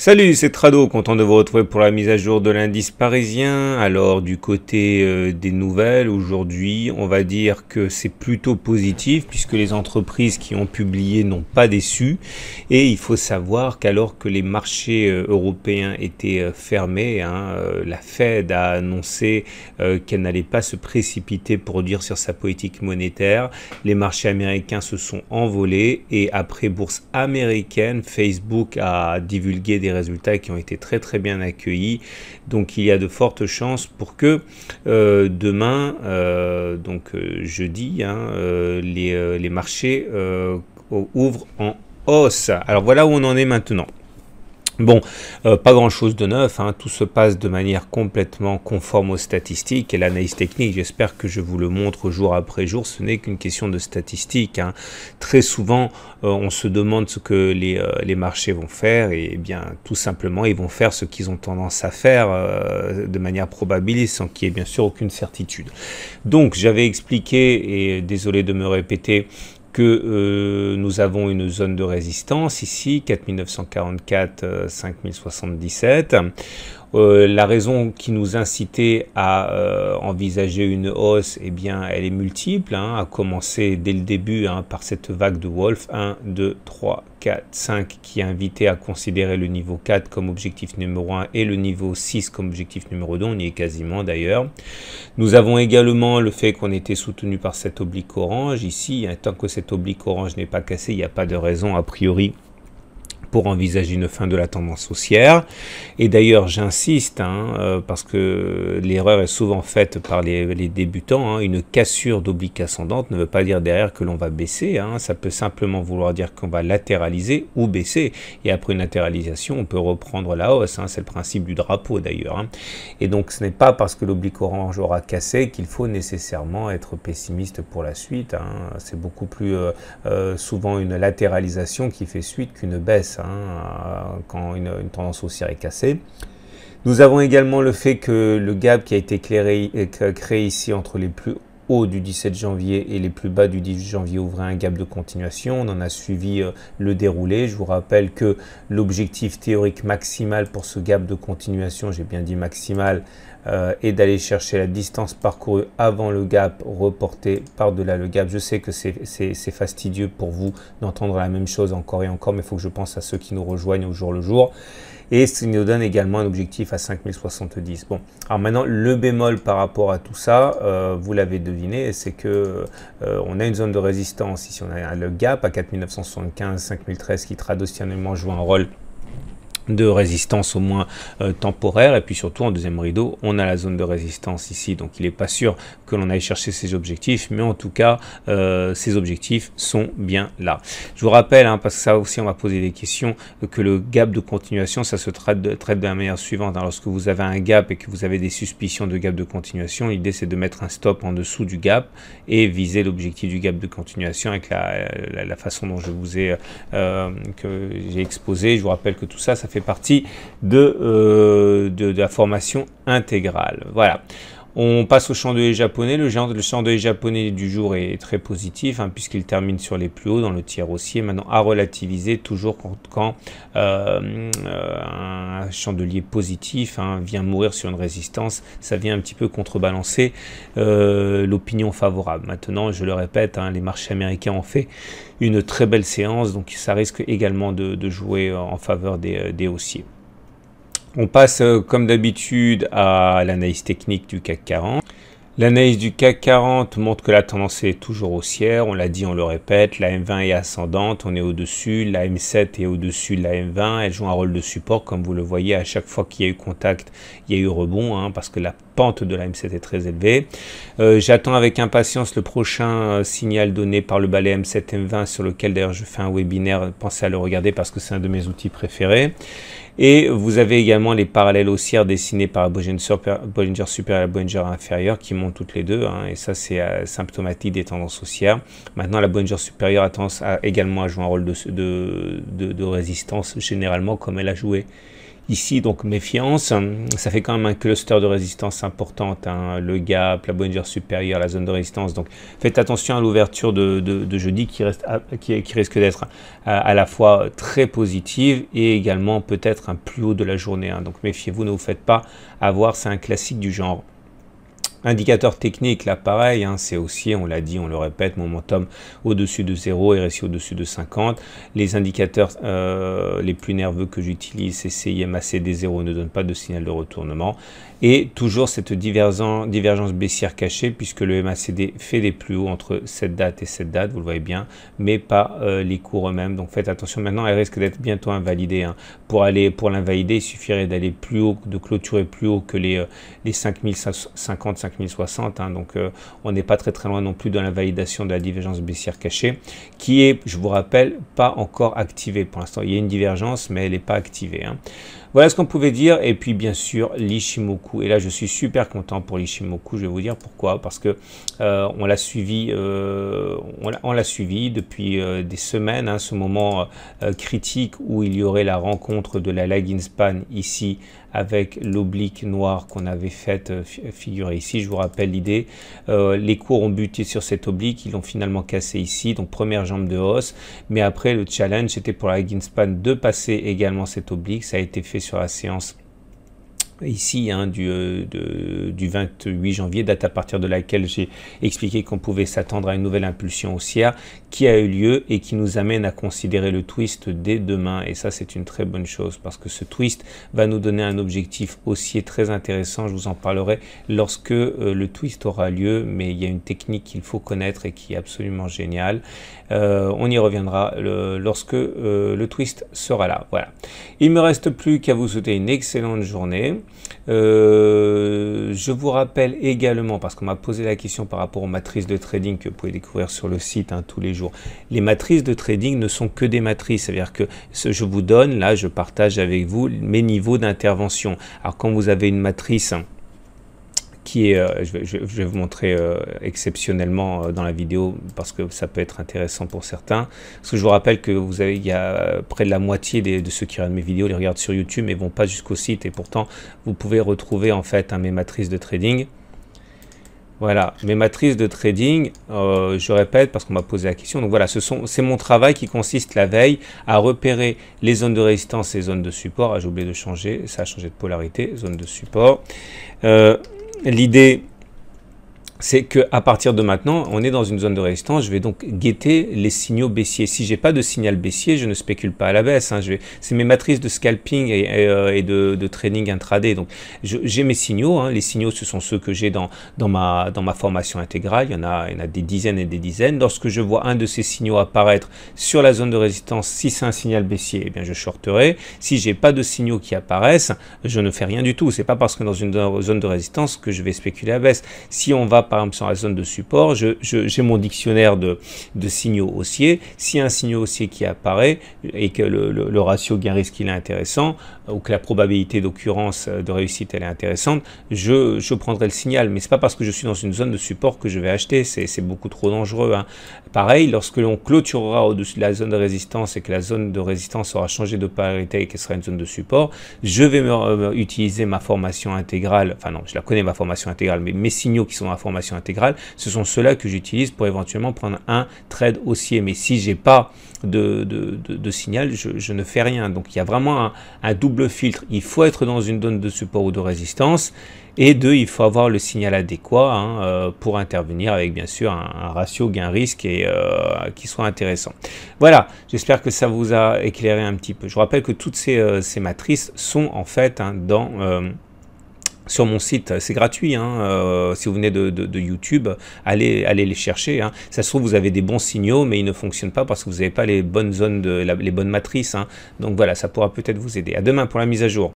Salut, c'est Trado, content de vous retrouver pour la mise à jour de l'indice parisien. Alors du côté des nouvelles, aujourd'hui, on va dire que c'est plutôt positif puisque les entreprises qui ont publié n'ont pas déçu. Et il faut savoir qu'alors que les marchés européens étaient fermés, la Fed a annoncé qu'elle n'allait pas se précipiter pour dire sur sa politique monétaire. Les marchés américains se sont envolés et après bourse américaine, Facebook a divulgué des résultats qui ont été très bien accueillis, donc il y a de fortes chances pour que demain, jeudi, les marchés ouvrent en hausse. Alors voilà où on en est maintenant. Bon, pas grand chose de neuf, tout se passe de manière complètement conforme aux statistiques et l'analyse technique, j'espère que je vous le montre jour après jour, ce n'est qu'une question de statistiques. Très souvent, on se demande ce que les marchés vont faire et bien tout simplement, ils vont faire ce qu'ils ont tendance à faire de manière probabiliste sans qu'il y ait bien sûr aucune certitude. Donc, j'avais expliqué, et désolé de me répéter, que nous avons une zone de résistance ici, 4944, 5077. La raison qui nous incitait à envisager une hausse, eh bien, elle est multiple, à commencer dès le début par cette vague de Wolf, 1, 2, 3, 4, 5, qui a invité à considérer le niveau 4 comme objectif numéro 1 et le niveau 6 comme objectif numéro 2, on y est quasiment d'ailleurs. Nous avons également le fait qu'on était soutenu par cette oblique orange, ici, tant que cette oblique orange n'est pas cassée, il n'y a pas de raison a priori pour envisager une fin de la tendance haussière. Et d'ailleurs, j'insiste, parce que l'erreur est souvent faite par les débutants, une cassure d'oblique ascendante ne veut pas dire derrière que l'on va baisser, ça peut simplement vouloir dire qu'on va latéraliser ou baisser. Et après une latéralisation, on peut reprendre la hausse, c'est le principe du drapeau d'ailleurs. Et donc, ce n'est pas parce que l'oblique orange aura cassé qu'il faut nécessairement être pessimiste pour la suite. C'est beaucoup plus souvent une latéralisation qui fait suite qu'une baisse. Quand une tendance haussière est cassée. Nous avons également le fait que le gap qui a été créé ici entre les plus hauts du 17 janvier et les plus bas du 10 janvier ouvrait un gap de continuation. On en a suivi le déroulé. Je vous rappelle que l'objectif théorique maximal pour ce gap de continuation, j'ai bien dit maximal, est d'aller chercher la distance parcourue avant le gap, reporté par-delà le gap. Je sais que c'est fastidieux pour vous d'entendre la même chose encore et encore, mais il faut que je pense à ceux qui nous rejoignent au jour le jour. Et ça nous donne également un objectif à 5070. Bon, alors maintenant, le bémol par rapport à tout ça, vous l'avez deviné, c'est que on a une zone de résistance. Ici, on a le gap à 4975, 5013 qui traditionnellement joue un rôle de résistance au moins temporaire, et puis surtout en deuxième rideau on a la zone de résistance ici, donc il n'est pas sûr que l'on aille chercher ces objectifs, mais en tout cas ces objectifs sont bien là. Je vous rappelle, parce que ça aussi on va poser des questions, que le gap de continuation ça se traite de la manière suivante. Lorsque vous avez un gap et que vous avez des suspicions de gap de continuation, l'idée c'est de mettre un stop en dessous du gap et viser l'objectif du gap de continuation avec la façon dont je vous ai que j'ai exposé. Je vous rappelle que tout ça fait partie de la formation intégrale. Voilà. On passe au chandelier japonais. Le chandelier japonais du jour est très positif puisqu'il termine sur les plus hauts dans le tiers haussier. Maintenant à relativiser toujours quand un chandelier positif vient mourir sur une résistance, ça vient un petit peu contrebalancer l'opinion favorable. Maintenant, je le répète, les marchés américains ont fait une très belle séance, donc ça risque également de jouer en faveur des haussiers. On passe comme d'habitude à l'analyse technique du CAC 40. L'analyse du CAC 40 montre que la tendance est toujours haussière, on l'a dit, on le répète, la M20 est ascendante, on est au-dessus, la M7 est au-dessus de la M20, elle joue un rôle de support, comme vous le voyez, à chaque fois qu'il y a eu contact, il y a eu rebond, parce que la pente de la M7 est très élevée. J'attends avec impatience le prochain signal donné par le balai M7-M20, sur lequel d'ailleurs je fais un webinaire, pensez à le regarder parce que c'est un de mes outils préférés. Et vous avez également les parallèles haussières dessinés par la Bollinger supérieure et la Bollinger inférieure qui montent toutes les deux, et ça c'est symptomatique des tendances haussières. Maintenant la Bollinger supérieure a tendance également à jouer un rôle de résistance généralement comme elle a joué Ici, donc méfiance, ça fait quand même un cluster de résistance importante, hein, le gap, la Bollinger supérieure, la zone de résistance. Donc faites attention à l'ouverture de jeudi qui risque d'être à la fois très positive et également peut-être un plus haut de la journée. Hein. Donc méfiez-vous, ne vous faites pas avoir, c'est un classique du genre. Indicateur technique, là pareil, hein, c'est haussier, on l'a dit, on le répète, momentum au-dessus de 0 et RSI au-dessus de 50. Les indicateurs les plus nerveux que j'utilise, c'est CIM ACD0, ne donne pas de signal de retournement. Et toujours cette divergence baissière cachée, puisque le MACD fait des plus hauts entre cette date et cette date, vous le voyez bien, mais pas les cours eux-mêmes. Donc faites attention, maintenant elle risque d'être bientôt invalidée. Hein. Pour l'invalider, il suffirait d'aller plus haut, de clôturer plus haut que les 5050, 5060. Hein. Donc on n'est pas très loin non plus de l'invalidation de la divergence baissière cachée, qui est, je vous rappelle, pas encore activée pour l'instant. Il y a une divergence, mais elle n'est pas activée. Hein. Voilà ce qu'on pouvait dire. Et puis bien sûr l'Ichimoku. Et là je suis super content pour l'Ichimoku. Je vais vous dire pourquoi. Parce que on l'a suivi, depuis des semaines. Hein, ce moment critique où il y aurait la rencontre de la lagging span ici avec l'oblique noire qu'on avait faite figurer ici. Je vous rappelle l'idée. Les cours ont buté sur cet oblique. Ils l'ont finalement cassé ici. Donc première jambe de hausse. Mais après le challenge c'était pour la lagging span de passer également cet oblique. Ça a été fait sur la séance ici hein, du 28 janvier, date à partir de laquelle j'ai expliqué qu'on pouvait s'attendre à une nouvelle impulsion haussière qui a eu lieu et qui nous amène à considérer le twist dès demain. Et ça c'est une très bonne chose parce que ce twist va nous donner un objectif haussier très intéressant. Je vous en parlerai lorsque le twist aura lieu, mais il y a une technique qu'il faut connaître et qui est absolument géniale. On y reviendra lorsque le twist sera là. Voilà. Il ne me reste plus qu'à vous souhaiter une excellente journée. Je vous rappelle également, parce qu'on m'a posé la question par rapport aux matrices de trading que vous pouvez découvrir sur le site hein, tous les jours. Les matrices de trading ne sont que des matrices, c'est-à-dire que je vous donne, là je partage avec vous mes niveaux d'intervention. Alors quand vous avez une matrice qui est, je vais vous montrer exceptionnellement dans la vidéo parce que ça peut être intéressant pour certains. Parce que je vous rappelle que il y a près de la moitié de ceux qui regardent mes vidéos les regardent sur YouTube mais vont pas jusqu'au site et pourtant vous pouvez retrouver en fait mes matrices de trading. Voilà, mes matrices de trading, je répète parce qu'on m'a posé la question. Donc voilà, c'est mon travail qui consiste la veille à repérer les zones de résistance et les zones de support. Ah, j'ai oublié de changer, ça a changé de polarité, zone de support. L'idée, c'est qu'à partir de maintenant, on est dans une zone de résistance. Je vais donc guetter les signaux baissiers. Si j'ai pas de signal baissier, je ne spécule pas à la baisse. Hein. C'est mes matrices de scalping et de trading intraday. Donc, j'ai mes signaux. Hein. Les signaux, ce sont ceux que j'ai dans ma formation intégrale. Il y en a des dizaines et des dizaines. Lorsque je vois un de ces signaux apparaître sur la zone de résistance, si c'est un signal baissier, eh bien, je shorterai. Si j'ai pas de signaux qui apparaissent, je ne fais rien du tout. C'est pas parce que dans une zone de résistance que je vais spéculer à la baisse. Si on va par exemple sur la zone de support, j'ai mon dictionnaire de signaux haussiers. S'il y a un signal haussier qui apparaît et que le ratio gain-risque il est intéressant ou que la probabilité d'occurrence de réussite elle est intéressante, je prendrai le signal. Mais c'est pas parce que je suis dans une zone de support que je vais acheter. C'est beaucoup trop dangereux. Hein. Pareil, lorsque l'on clôturera au-dessus de la zone de résistance et que la zone de résistance aura changé de polarité et qu'elle sera une zone de support, je vais utiliser ma formation intégrale. Enfin non, je la connais ma formation intégrale, mais mes signaux qui sont dans la formation intégrale, ce sont ceux-là que j'utilise pour éventuellement prendre un trade haussier. Mais si j'ai pas de signal, je ne fais rien. Donc il y a vraiment un double filtre. Il faut être dans une zone de support ou de résistance. Et deux, il faut avoir le signal adéquat hein, pour intervenir avec bien sûr un ratio gain-risque qui soit intéressant. Voilà, j'espère que ça vous a éclairé un petit peu. Je vous rappelle que toutes ces matrices sont en fait hein, sur mon site, c'est gratuit, hein, si vous venez de YouTube, allez les chercher. Hein. Ça se trouve, vous avez des bons signaux, mais ils ne fonctionnent pas parce que vous n'avez pas les bonnes zones, les bonnes matrices. Hein. Donc voilà, ça pourra peut-être vous aider. À demain pour la mise à jour.